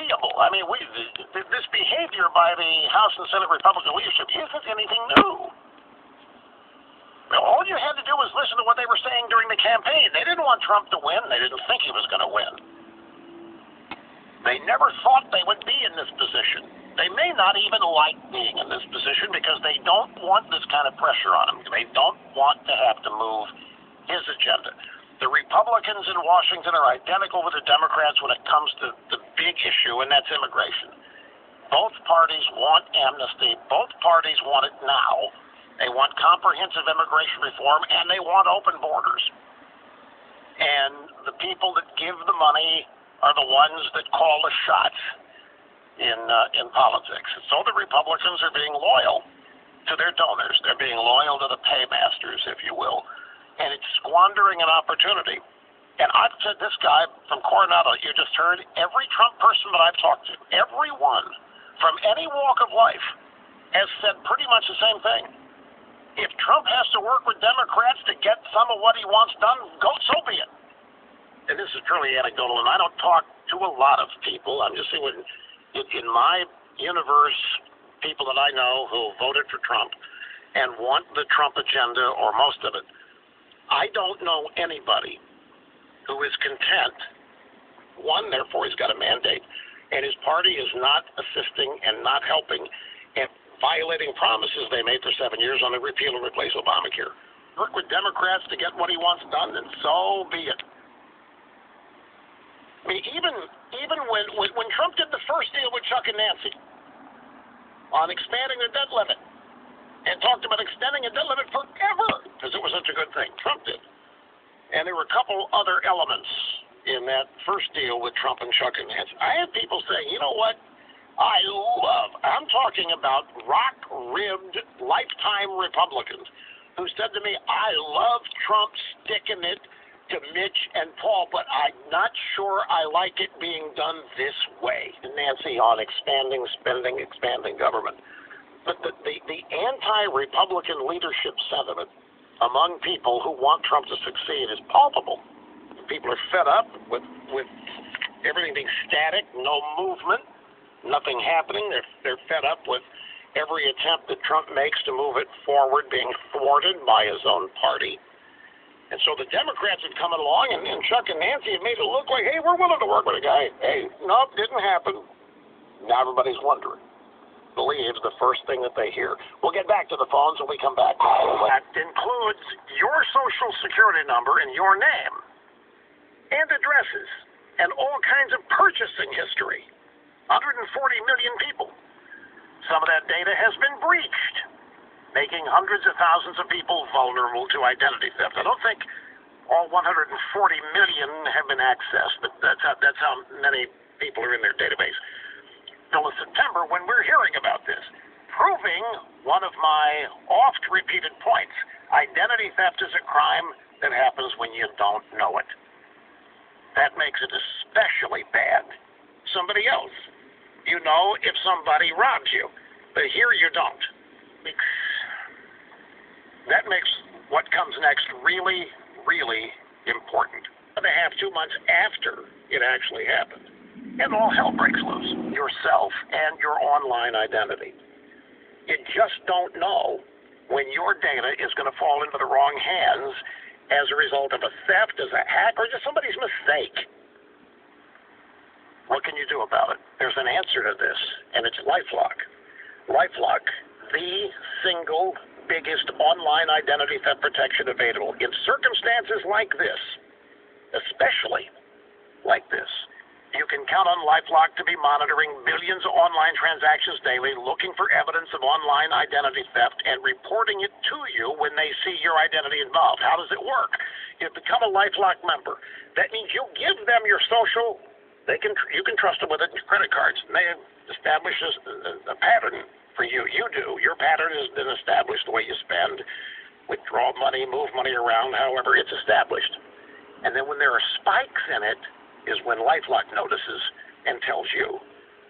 foreseeable. I mean, this behavior by the House and Senate Republican leadership isn't anything new. All you had to do was listen to what they were saying during the campaign. They didn't want Trump to win. They didn't think he was going to win. They never thought they would be in this position. They may not even like being in this position because they don't want this kind of pressure on them. They don't want to have to move his agenda. The Republicans in Washington are identical with the Democrats when it comes to the big issue, and that's immigration. Both parties want amnesty. Both parties want it now. They want comprehensive immigration reform, and they want open borders. And the people that give the money are the ones that call the shots in politics. So the Republicans are being loyal to their donors. They're being loyal to the paymasters, if you will. And it's squandering an opportunity. And I've said this guy from Coronado, you just heard, every Trump person that I've talked to, everyone from any walk of life has said pretty much the same thing. If Trump has to work with Democrats to get some of what he wants done, so be it. And this is purely anecdotal, and I don't talk to a lot of people. I'm just saying, in my universe, people that I know who voted for Trump and want the Trump agenda, or most of it, I don't know anybody who is content. One, therefore, he's got a mandate, and his party is not assisting and not helping and violating promises they made for 7 years on the repeal and replace Obamacare. Work with Democrats to get what he wants done, and so be it. I mean, even when Trump did the first deal with Chuck and Nancy on expanding the debt limit and talked about extending the debt limit forever because it was such a good thing, Trump did. And there were a couple other elements in that first deal with Trump and Chuck and Nancy. I had people saying, you know what? I'm talking about rock-ribbed, lifetime Republicans who said to me, I love Trump sticking it to Mitch and Paul, but I'm not sure I like it being done this way. Nancy on expanding spending, expanding government. But the anti-Republican leadership sentiment among people who want Trump to succeed is palpable. People are fed up with everything being static, no movement, nothing happening. They're fed up with every attempt that Trump makes to move it forward being thwarted by his own party. And so the Democrats have come along, and Chuck and Nancy have made it look like, hey, we're willing to work with a guy. Hey, no, didn't happen. Now everybody's wondering. Believes the first thing that they hear. We'll get back to the phones when we come back. That includes your Social Security number and your name, and addresses, and all kinds of purchasing history. 140 million people. Some of that data has been breached, making hundreds of thousands of people vulnerable to identity theft. I don't think all 140 million have been accessed, but that's how many people are in their database. Till September, when we're hearing about this, proving one of my oft-repeated points, identity theft is a crime that happens when you don't know it. That makes it especially bad. Somebody else. You know if somebody robs you, but here you don't. That makes what comes next really, really important. They have 2 months after it actually happened. And all hell breaks loose. Yourself and your online identity. You just don't know when your data is going to fall into the wrong hands as a result of a theft, as a hack, or just somebody's mistake. What can you do about it? There's an answer to this, and it's LifeLock. LifeLock, the single biggest online identity theft protection available. In circumstances like this, especially like this, you can count on LifeLock to be monitoring billions of online transactions daily, looking for evidence of online identity theft, and reporting it to you when they see your identity involved. How does it work? You become a LifeLock member. That means you give them your social. You can trust them with it, your credit cards. And they establish a pattern for you. You do. Your pattern has been established, the way you spend, withdraw money, move money around, however it's established. And then when there are spikes in it, is when LifeLock notices and tells you.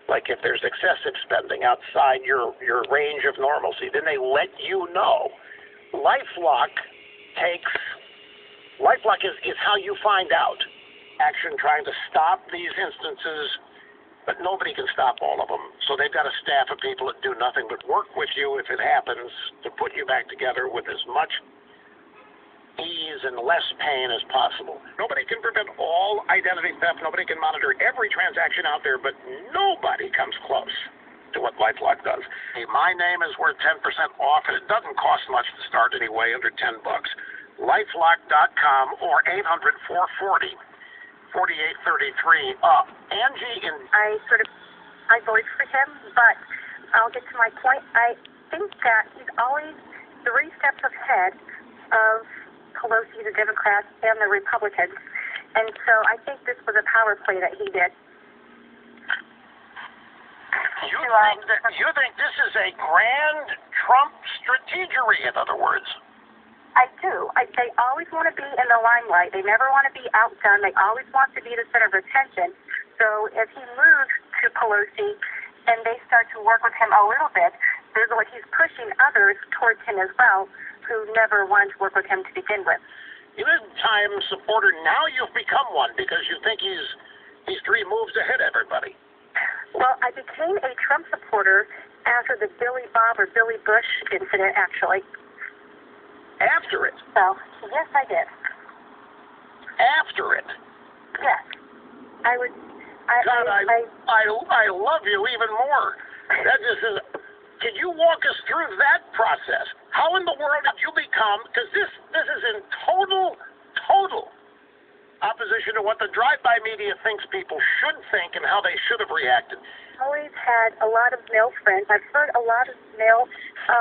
Like if there's excessive spending outside your range of normalcy, then they let you know. LifeLock is how you find out. Action trying to stop these instances But nobody can stop all of them. So they've got a staff of people that do nothing but work with you if it happens to put you back together with as much ease and less pain as possible. Nobody can prevent all identity theft. Nobody can monitor every transaction out there, but nobody comes close to what LifeLock does. Hey, my name is worth 10% off, and it doesn't cost much to start anyway, under $10. LifeLock.com or 800-440-4833. Angie in... I voted for him, but I'll get to my point. I think that he's always 3 steps ahead of Pelosi, the Democrats, and the Republicans. And so I think this was a power play that he did. You think this is a grand Trump strategery, in other words? I do. They always want to be in the limelight. They never want to be outdone. They always want to be the center of attention. So if he moves to Pelosi and they start to work with him a little bit, there's what he's pushing others towards him as well, who never wanted to work with him to begin with. You're a time supporter. Now you've become one because you think he's 3 moves ahead of everybody. Well, I became a Trump supporter after the Billy Bob or Billy Bush incident, actually. After it? So, yes, I did. After it? Yes. I would... I love you even more. That just is... Can you walk us through that process? How in the world did you become... Because this is in total opposition to what the drive-by media thinks people should think and how they should have reacted. I've always had a lot of male friends. I've heard a lot of male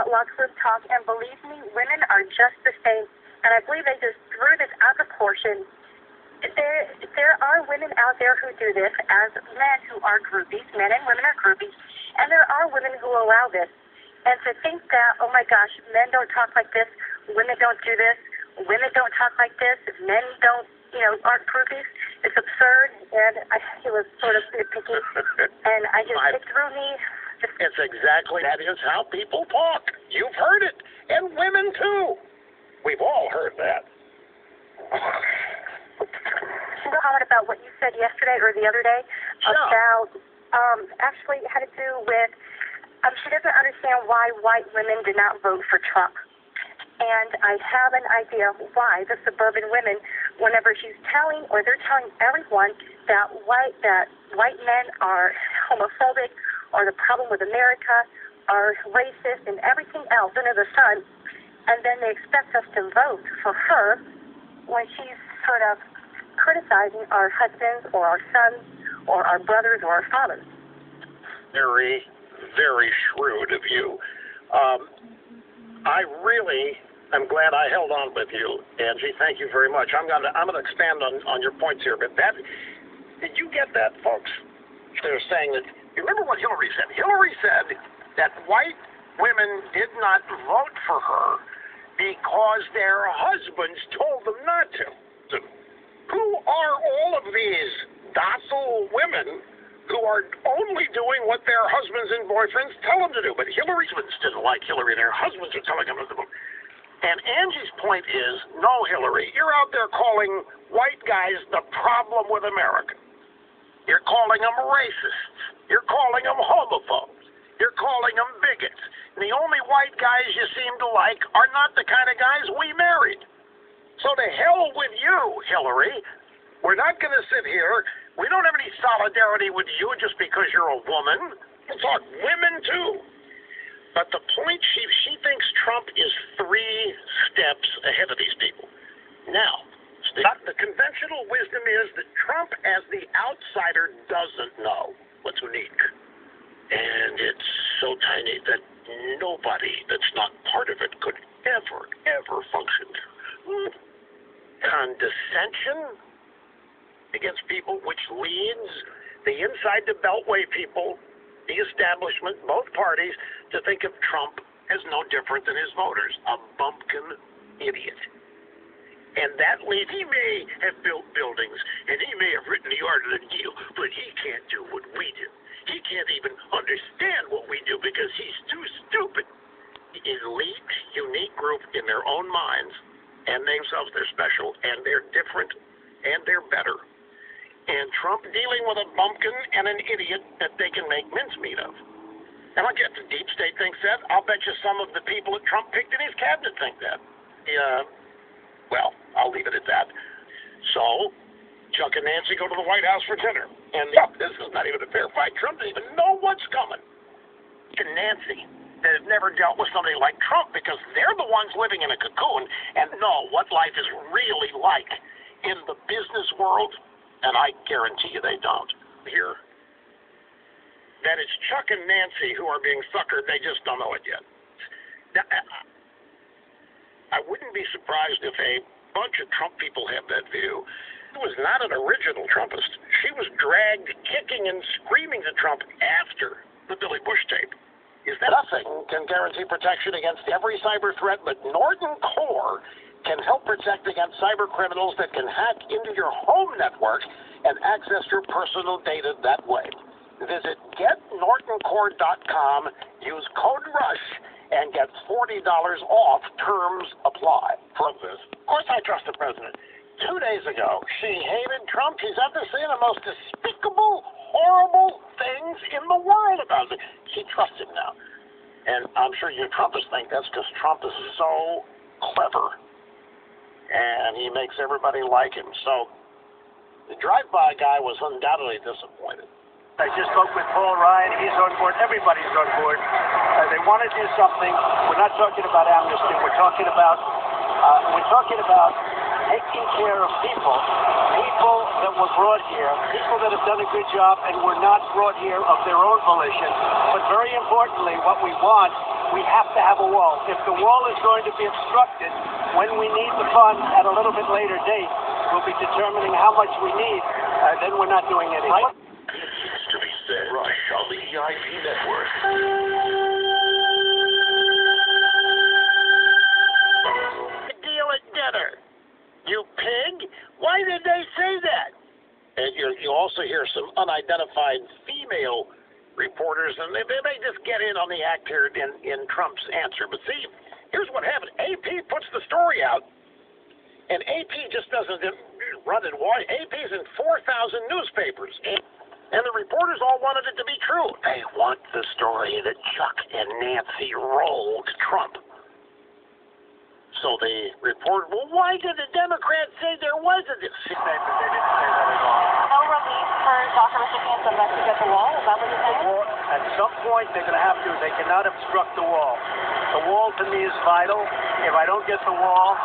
locker room talk, and believe me, women are just the same. And I believe they just threw this out of proportion. There are women out there who do this as men who are groupies. Men and women are groupies. And there are women who allow this. And to think that, oh my gosh, men don't talk like this, women don't do this, women don't talk like this, men don't, aren't groupies, it's absurd. And it was sort of nitpicky. And it threw me. It's exactly, that is how people talk. You've heard it. And women too. We've all heard that. Comment about what you said yesterday or the other day about actually it had to do with she doesn't understand why white women did not vote for Trump. And I have an idea why the suburban women, whenever she's telling or they're telling everyone that white men are homophobic or the problem with America are racist and everything else under the sun, and then they expect us to vote for her when she's sort of criticizing our husbands or our sons or our brothers or our fathers. Very, very shrewd of you. I'm glad I held on with you, Angie. Thank you very much. I'm gonna expand on your points here, but did you get that, folks? They're saying that. You remember what Hillary said? Hillary said that white women did not vote for her because their husbands told them not to. Who are all of these docile women who are only doing what their husbands and boyfriends tell them to do? But Hillary's husbands didn't like Hillary, and their husbands are telling them to do. And Angie's point is, no, Hillary, you're out there calling white guys the problem with America. You're calling them racists. You're calling them homophobes. You're calling them bigots. And the only white guys you seem to like are not the kind of guys we married. So to hell with you, Hillary. We're not going to sit here. We don't have any solidarity with you just because you're a woman. We'll talk women, too. But the point, she thinks Trump is 3 steps ahead of these people. Now, the conventional wisdom is that Trump, as the outsider, doesn't know what's unique. And it's so tiny that nobody that's not part of it could ever function there. Condescension against people, which leads the inside the Beltway people, the establishment, both parties, to think of Trump as no different than his voters, a bumpkin idiot. And that leads, he may have built buildings, and he may have written the Art of the Deal, but he can't do what we do. He can't even understand what we do because he's too stupid. Elite, unique group in their own minds, and themselves, they're special, and they're different, and they're better. And Trump dealing with a bumpkin and an idiot that they can make mincemeat of. And I get the deep state thinks that. I'll bet you some of the people that Trump picked in his cabinet think that. Well, I'll leave it at that. So, Chuck and Nancy go to the White House for dinner. And this is not even a fair fight. Trump doesn't even know what's coming. And Nancy, they've never dealt with somebody like Trump because they're the ones living in a cocoon and know what life is really like in the business world. And I guarantee you they don't. Here, that it's Chuck and Nancy who are being suckered. They just don't know it yet. Now, I wouldn't be surprised if a bunch of Trump people have that view. It was not an original Trumpist. She was dragged kicking and screaming to Trump after the Billy Bush tape. Is that nothing can guarantee protection against every cyber threat, but Norton Core can help protect against cyber criminals that can hack into your home network and access your personal data that way. Visit GetNortonCore.com, use code RUSH, and get $40 off. Terms apply. From this, of course I trust the president. 2 days ago, she hated Trump. She's up to saying the most despicable, horrible things in the world about it. She trusts him now. And I'm sure you Trumpists think that's because Trump is so clever. And he makes everybody like him. So the drive-by guy was undoubtedly disappointed. I just spoke with Paul Ryan. He's on board. Everybody's on board. They want to do something. We're not talking about amnesty. We're talking about taking care of people that were brought here, people that have done a good job and were not brought here of their own volition. But very importantly, what we want, we have to have a wall. If the wall is going to be obstructed, when we need the funds at a little bit later date, we'll be determining how much we need. Then we're not doing anything. To be said, Rush on the EIP network. The deal at dinner. You pig? Why did they say that? And you also hear some unidentified female reporters, and they may just get in on the act here in Trump's answer. But see, here's what happened. AP puts the story out, and AP just doesn't run it wide. AP's in 4,000 newspapers. And the reporters all wanted it to be true. They want the story that Chuck and Nancy rolled Trump. So the reporter, well, why did the Democrats say there wasn't this? They didn't say that at all. No relief for DACA recipients unless we get the wall? Is that what you're saying? At some point, they're going to have to. They cannot obstruct the wall. The wall to me is vital. If I don't get the wall,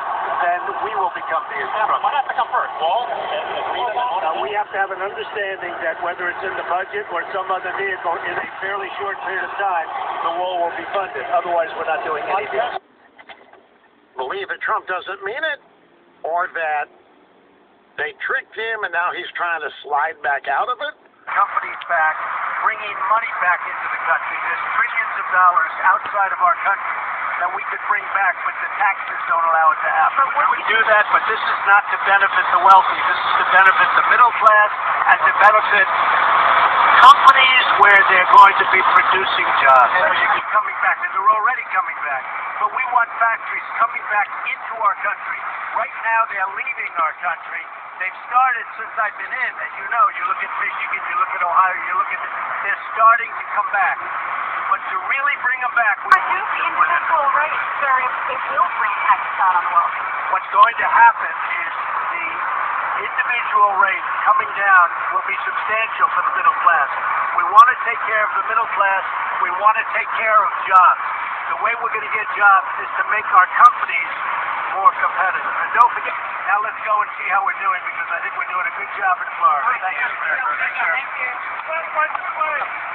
then we will become the obstruction. What has to come first, wall? Now, we have to have an understanding that whether it's in the budget or some other vehicle, in a fairly short period of time, the wall will be funded. Otherwise, we're not doing anything. Believe that Trump doesn't mean it, or that they tricked him and now he's trying to slide back out of it? Companies back, bringing money back into the country. There's trillions of dollars outside of our country that we could bring back, but the taxes don't allow it to happen. We do that, but this is not to benefit the wealthy. This is to benefit the middle class and to benefit companies where they're going to be producing jobs. They're coming back, and they're already coming back. But we want factories coming back into our country. Right now, they're leaving our country. They've started since I've been in, and you know, you look at Michigan, you look at Ohio, you look at they're starting to come back. But to really bring them back, we I do the individual rates, sir, it will bring taxes down on the wealthy. what's going to happen is the individual rate coming down will be substantial for the middle class. We want to take care of the middle class. We want to take care of jobs. The way we're going to get jobs is to make our companies more competitive. And don't forget, now let's go and see how we're doing, because I think we're doing a good job in Florida. Thank you. Thank you.